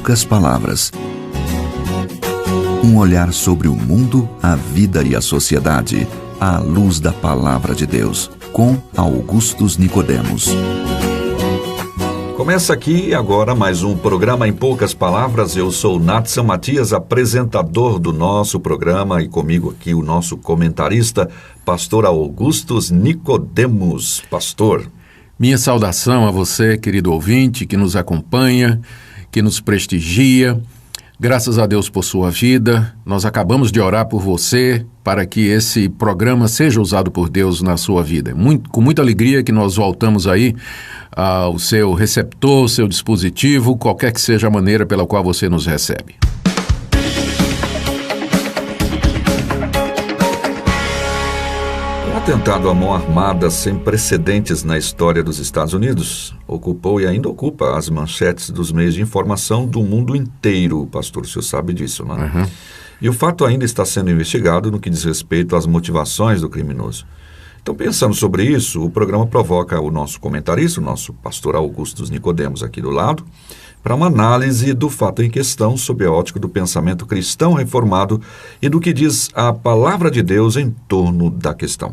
poucas palavras. Um olhar sobre o mundo, a vida e a sociedade, à luz da Palavra de Deus, com Augustus Nicodemos. Começa aqui agora mais um programa Em Poucas Palavras. Eu sou Natsan Matias, apresentador do nosso programa, e comigo aqui o nosso comentarista, pastor Augustus Nicodemos. Pastor. Minha saudação a você, querido ouvinte, que nos acompanha, que nos prestigia. Graças a Deus por sua vida. Nós acabamos de orar por você para que esse programa seja usado por Deus na sua vida. Com muita alegria que nós voltamos aí ao seu receptor, seu dispositivo, qualquer que seja a maneira pela qual você nos recebe. O atentado à mão armada sem precedentes na história dos Estados Unidos ocupou e ainda ocupa as manchetes dos meios de informação do mundo inteiro, pastor, o senhor sabe disso, não é? Uhum. E o fato ainda está sendo investigado no que diz respeito às motivações do criminoso. Então, pensando sobre isso, o programa provoca o nosso comentarista, o nosso pastor Augustus Nicodemos aqui do lado, para uma análise do fato em questão sob a ótica do pensamento cristão reformado e do que diz a Palavra de Deus em torno da questão.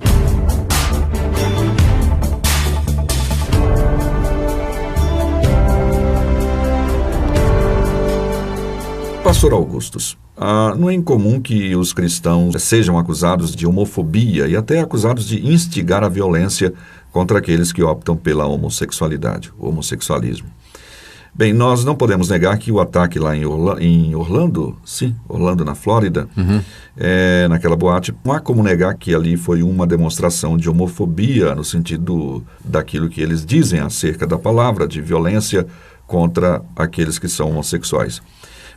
Pastor Augustus, não é incomum que os cristãos sejam acusados de homofobia e até acusados de instigar a violência contra aqueles que optam pela homossexualidade, o homossexualismo. Bem, nós não podemos negar que o ataque lá em Orlando, Orlando na Flórida, naquela boate, não há como negar que ali foi uma demonstração de homofobia no sentido daquilo que eles dizem acerca da palavra, de violência contra aqueles que são homossexuais.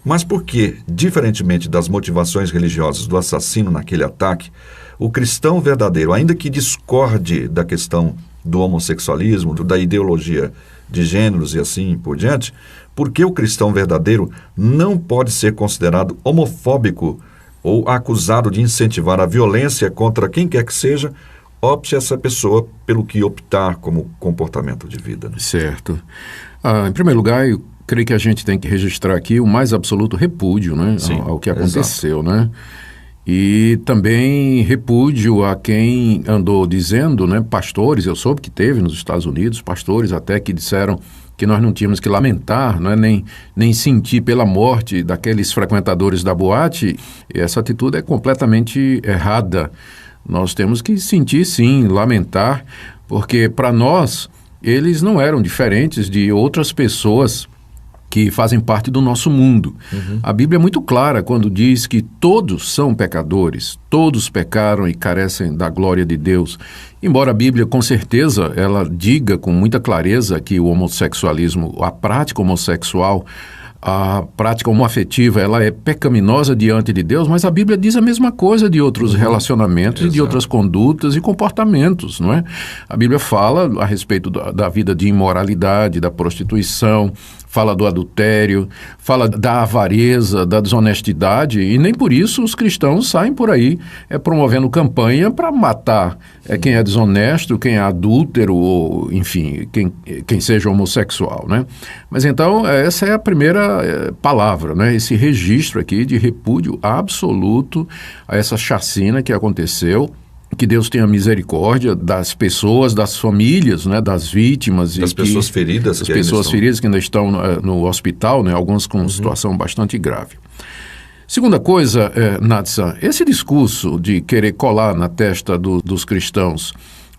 Mas por que, diferentemente das motivações religiosas do assassino naquele ataque, o cristão verdadeiro, ainda que discorde da questão do homossexualismo, da ideologia de gêneros e assim por diante, por que o cristão verdadeiro não pode ser considerado homofóbico ou acusado de incentivar a violência contra quem quer que seja, opte essa pessoa pelo que optar como comportamento de vida? Certo. Em primeiro lugar, eu creio que a gente tem que registrar aqui o mais absoluto repúdio, né, ao que aconteceu, né? E também repúdio a quem andou dizendo, né, pastores, eu soube que teve nos Estados Unidos, pastores até que disseram que nós não tínhamos que lamentar, né, nem sentir pela morte daqueles frequentadores da boate. E essa atitude é completamente errada. Nós temos que sentir sim, lamentar, porque para nós eles não eram diferentes de outras pessoas que fazem parte do nosso mundo. Uhum. A Bíblia é muito clara quando diz que todos são pecadores, todos pecaram e carecem da glória de Deus. Embora a Bíblia, com certeza, ela diga com muita clareza que o homossexualismo, a prática homossexual, a prática homoafetiva, ela é pecaminosa diante de Deus, mas a Bíblia diz a mesma coisa de outros relacionamentos e de outras condutas e comportamentos, não é? A Bíblia fala a respeito da vida de imoralidade, da prostituição, fala do adultério, fala da avareza, da desonestidade, e nem por isso os cristãos saem por aí promovendo campanha para matar quem é desonesto, quem é adúltero, ou enfim, quem seja homossexual, né? Mas então essa é a primeira palavra, né? Esse registro aqui de repúdio absoluto a essa chacina que aconteceu. Que Deus tenha misericórdia das pessoas, das famílias, né, das vítimas. Das pessoas feridas. Das pessoas feridas que ainda estão no hospital, né, alguns com situação bastante grave. Segunda coisa, Natsan, esse discurso de querer colar na testa dos cristãos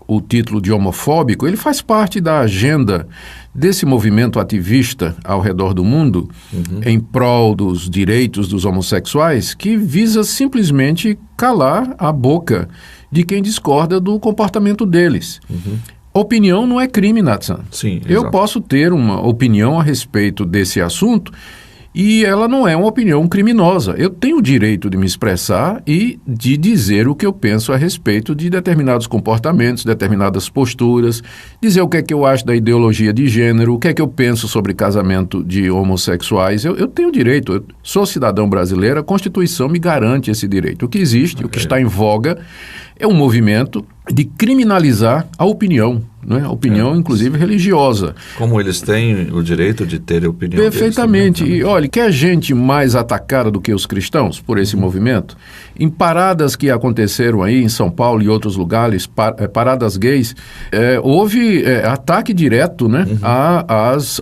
o título de homofóbico, ele faz parte da agenda desse movimento ativista ao redor do mundo, em prol dos direitos dos homossexuais, que visa simplesmente calar a boca de quem discorda do comportamento deles. Opinião não é crime, Natsan. Sim, eu posso ter uma opinião a respeito desse assunto e ela não é uma opinião criminosa. Eu tenho o direito de me expressar e de dizer o que eu penso a respeito de determinados comportamentos, determinadas posturas, dizer o que é que eu acho da ideologia de gênero, o que é que eu penso sobre casamento de homossexuais. Eu tenho direito, eu sou cidadão brasileiro, a Constituição me garante esse direito. O que existe, o que está em voga, é um movimento de criminalizar a opinião, né? A opinião, inclusive, religiosa. Como eles têm o direito de ter a opinião Perfeitamente. deles também. E olha, quer gente mais atacada do que os cristãos por esse movimento? Em paradas que aconteceram aí em São Paulo e outros lugares, paradas gays, houve ataque direto, né,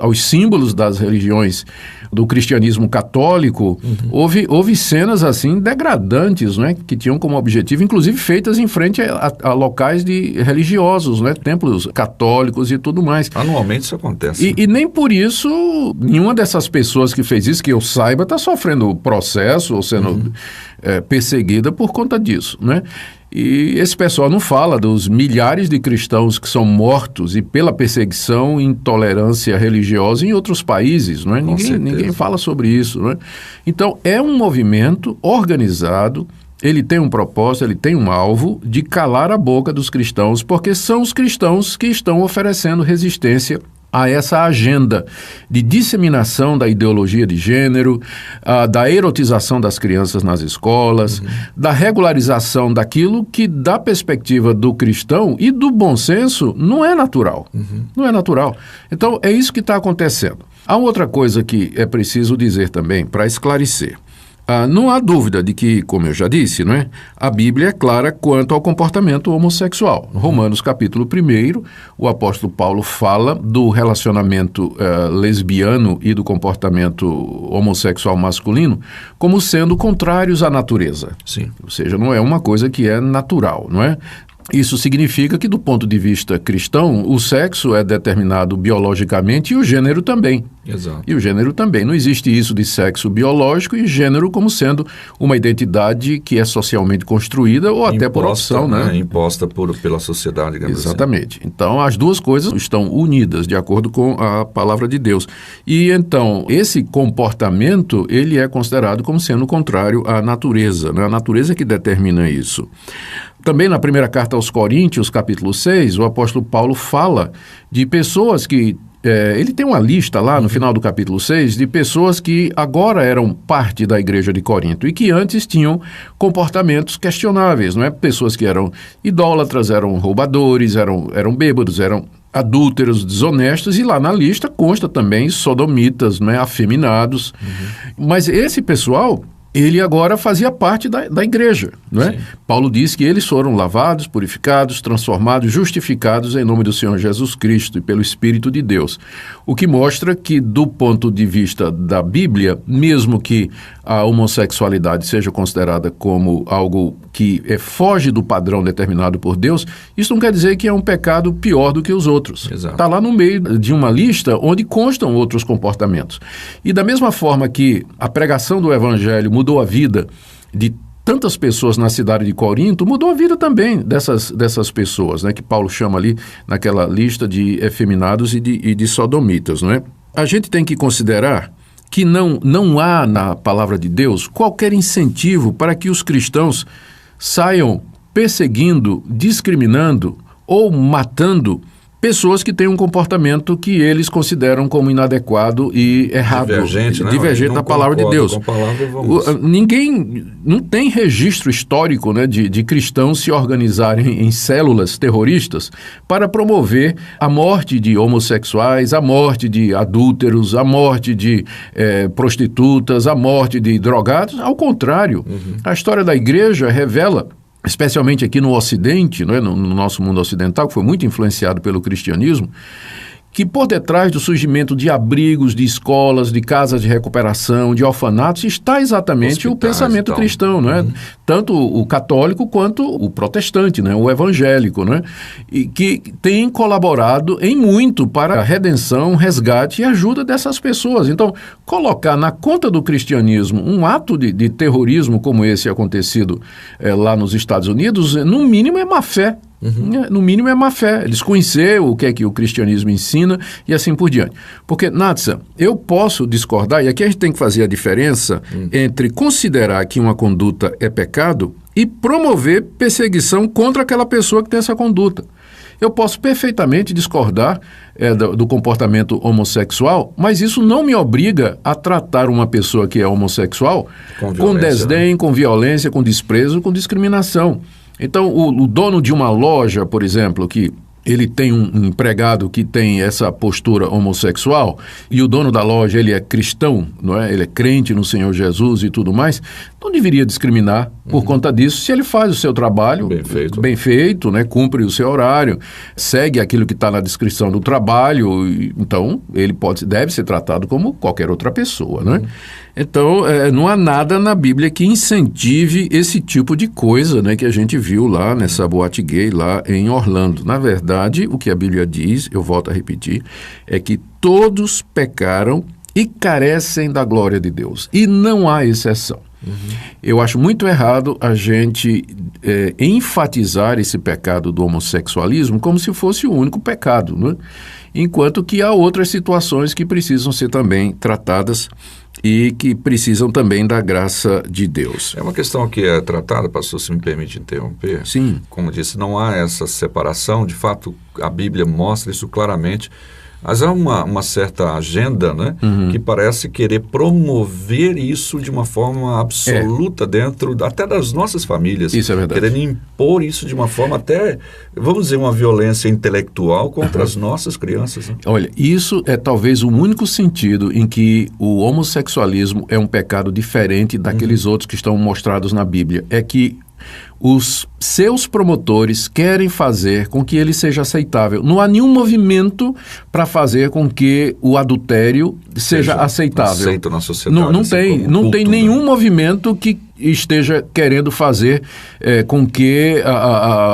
aos símbolos das religiões do cristianismo católico. Houve cenas assim degradantes, né, que tinham como objetivo, inclusive feitas em frente a locais religiosos, né, templos católicos e tudo mais. Anualmente isso acontece. E nem por isso nenhuma dessas pessoas que fez isso, que eu saiba, está sofrendo processo ou sendo perseguida por conta disso, né? E esse pessoal não fala dos milhares de cristãos que são mortos e pela perseguição e intolerância religiosa em outros países, não é? Ninguém fala sobre isso, não é? Então, é um movimento organizado, ele tem um propósito, ele tem um alvo de calar a boca dos cristãos, porque são os cristãos que estão oferecendo resistência a essa agenda de disseminação da ideologia de gênero, da erotização das crianças nas escolas, da regularização daquilo que, da perspectiva do cristão e do bom senso, não é natural. Não é natural. Então, é isso que está acontecendo. Há outra coisa que é preciso dizer também, para esclarecer. Não há dúvida de que, como eu já disse, não é? A Bíblia é clara quanto ao comportamento homossexual. Romanos capítulo 1, o apóstolo Paulo fala do relacionamento lesbiano e do comportamento homossexual masculino como sendo contrários à natureza. Sim. Ou seja, não é uma coisa que é natural, não é? Isso significa que, do ponto de vista cristão, o sexo é determinado biologicamente e o gênero também. Exato. E o gênero também. Não existe isso de sexo biológico e gênero como sendo uma identidade que é socialmente construída ou até por opção, né? Imposta pela sociedade, digamos assim. Exatamente. Então, as duas coisas estão unidas, de acordo com a palavra de Deus. E, então, esse comportamento, ele é considerado como sendo contrário à natureza, né? A natureza é que determina isso. Também na primeira carta aos Coríntios, capítulo 6, o apóstolo Paulo fala de pessoas que... ele tem uma lista lá no final do capítulo 6 de pessoas que agora eram parte da igreja de Corinto e que antes tinham comportamentos questionáveis, não é? Pessoas que eram idólatras, eram roubadores, eram bêbados, eram adúlteros, desonestos, e lá na lista consta também sodomitas, não é? Afeminados. Mas esse pessoal... ele agora fazia parte da igreja, não é? Sim. Paulo diz que eles foram lavados, purificados, transformados, justificados em nome do Senhor Jesus Cristo e pelo Espírito de Deus. O que mostra que, do ponto de vista da Bíblia, mesmo que a homossexualidade seja considerada como algo que foge do padrão determinado por Deus, isso não quer dizer que é um pecado pior do que os outros. Está lá no meio de uma lista onde constam outros comportamentos. E da mesma forma que a pregação do Evangelho mudou a vida de tantas pessoas na cidade de Corinto, mudou a vida também dessas pessoas, né, que Paulo chama ali naquela lista de efeminados e de sodomitas, não é? A gente tem que considerar que não há na palavra de Deus qualquer incentivo para que os cristãos saiam perseguindo, discriminando ou matando pessoas que têm um comportamento que eles consideram como inadequado e errado. Divergente da palavra de Deus. Ninguém, não tem registro histórico, né, de cristãos se organizarem em células terroristas para promover a morte de homossexuais, a morte de adúlteros, a morte de prostitutas, a morte de drogados. Ao contrário, a história da igreja revela, especialmente aqui no Ocidente, não é? No nosso mundo ocidental, que foi muito influenciado pelo cristianismo, que por detrás do surgimento de abrigos, de escolas, de casas de recuperação, de orfanatos, está exatamente o pensamento cristão, não é? Tanto o católico quanto o protestante, né? O evangélico, não é? E que tem colaborado em muito para a redenção, resgate e ajuda dessas pessoas. Então, colocar na conta do cristianismo um ato de terrorismo como esse acontecido lá nos Estados Unidos, no mínimo é má fé. No mínimo é má fé, desconhecer o que é que o cristianismo ensina e assim por diante. Porque, Natsa, eu posso discordar, e aqui a gente tem que fazer a diferença entre considerar que uma conduta é pecado e promover perseguição contra aquela pessoa que tem essa conduta. Eu posso perfeitamente discordar do comportamento homossexual, mas isso não me obriga a tratar uma pessoa que é homossexual com desdém, com violência, com desprezo, com discriminação. Então, o dono de uma loja, por exemplo, que ele tem um empregado que tem essa postura homossexual e o dono da loja ele é cristão, não é? Ele é crente no Senhor Jesus e tudo mais, não deveria discriminar por conta disso se ele faz o seu trabalho bem feito, né? Cumpre o seu horário, segue aquilo que está na descrição do trabalho, então ele deve ser tratado como qualquer outra pessoa, né? Então, não há nada na Bíblia que incentive esse tipo de coisa, né, que a gente viu lá nessa boate gay lá em Orlando. Na verdade, o que a Bíblia diz, eu volto a repetir, é que todos pecaram e carecem da glória de Deus. E não há exceção. Eu acho muito errado a gente enfatizar esse pecado do homossexualismo como se fosse o único pecado, né? Enquanto que há outras situações que precisam ser também tratadas e que precisam também da graça de Deus. É uma questão que é tratada, pastor, se me permite interromper. Sim. Como disse, não há essa separação, de fato a Bíblia mostra isso claramente, mas há uma certa agenda, né, que parece querer promover isso de uma forma absoluta dentro até das nossas famílias. Isso é verdade. Querendo impor isso de uma forma até, vamos dizer, uma violência intelectual contra as nossas crianças. Né? Olha, isso é talvez o único sentido em que o homossexualismo é um pecado diferente daqueles outros que estão mostrados na Bíblia. É que os seus promotores querem fazer com que ele seja aceitável. Não há nenhum movimento para fazer com que o adultério seja aceitável. Aceito na sociedade. Não tem nenhum movimento que esteja querendo fazer com que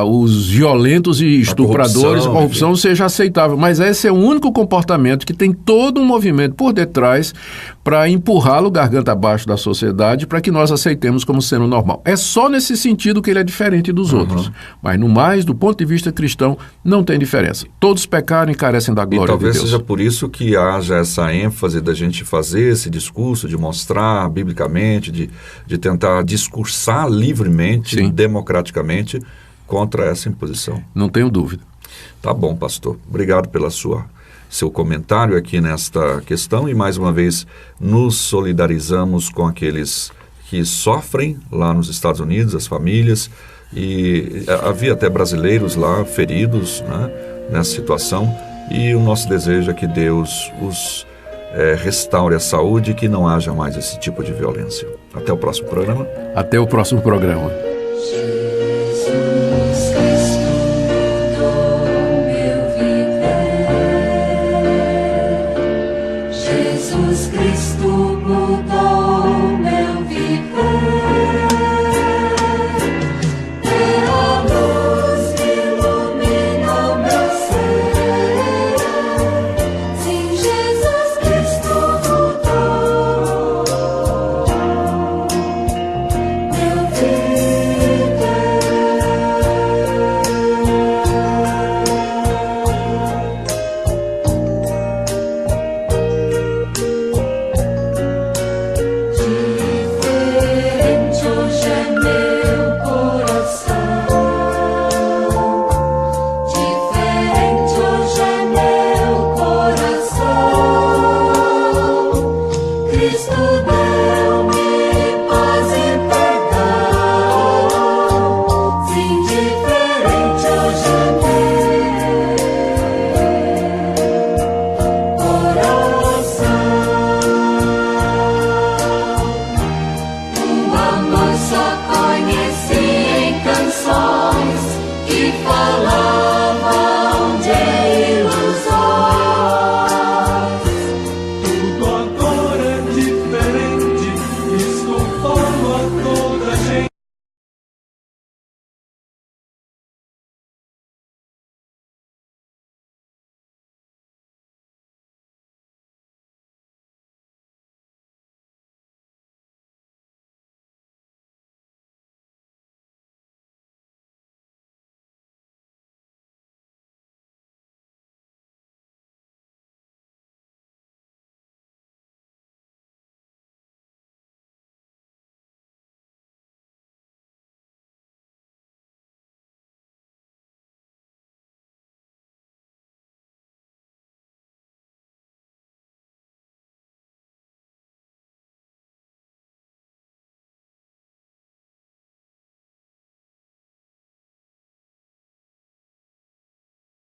os violentos e estupradores, a corrupção seja aceitável. Mas esse é o único comportamento que tem todo um movimento por detrás para empurrá-lo garganta abaixo da sociedade para que nós aceitemos como sendo normal. É só nesse sentido que ele é diferente dos outros. Mas no mais, do ponto de vista cristão, não tem diferença. Todos pecaram e carecem da glória de Deus. E talvez seja por isso que haja essa ênfase da gente fazer esse discurso, de mostrar biblicamente, de tentar discursar livremente, democraticamente, contra essa imposição. Não tenho dúvida. Tá bom, pastor. Obrigado pela seu comentário aqui nesta questão e, mais uma vez, nos solidarizamos com aqueles que sofrem lá nos Estados Unidos, as famílias, e havia até brasileiros lá feridos, né, nessa situação, e o nosso desejo é que Deus os restaure a saúde e que não haja mais esse tipo de violência. Até o próximo programa. Até o próximo programa.